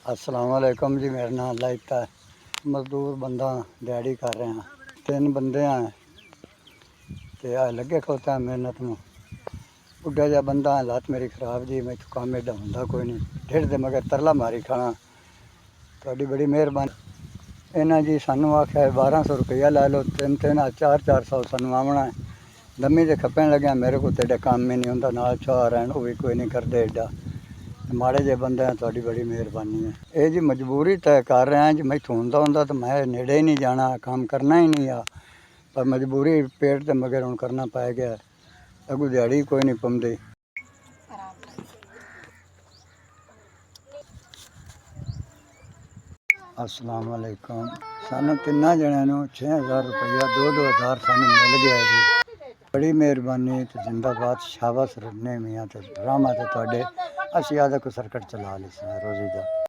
अस्सलाम वालेकुम जी। मेरा नाम लाइता है। मजदूर बंदा दिहाड़ी कर रहे हैं। 3 बंदे हैं ते लगे खोता मेहनत में। बुढ़ा जा बंदा हालात मेरी खराब जी। मैं काम एडा होंदा कोई नहीं। ढिड दे मगर तरला मारी खाना। थोड़ी बड़ी मेहरबानी। इन्हें जी सानू आख्या 1200 रुपया ला लो। 3 400 सानू आवना है। दमी तो खपन लग्या मेरे को तो एडा काम ही नहीं होंदा। नाल चाह रहन वो भी कोई नहीं करते एडा। माड़े जे बंदे हैं, थोड़ी बड़ी मेहरबानी है। ये जी मजबूरी तय कर रहे हैं जी। मैं होंदा होंदा तो मैं नेड़े ही नहीं जाना, काम करना ही नहीं आ। पर मजबूरी पेट ते मगर हुण करना पै गया। अगू दिहाड़ी कोई नहीं पौंदी। अस्सलाम वालेकुम। सानू 3 जणिਆਂ ਨੂੰ 6000 रुपया 2-2 हज़ार सानू मिल गया जी। बड़ी मेहरबानी तो जिंदाबाद। शाबाश रन्ने मियाँ ते रहमत है तुहाडे। असीं आदा को सर्कट चला ली रोज़ी दा।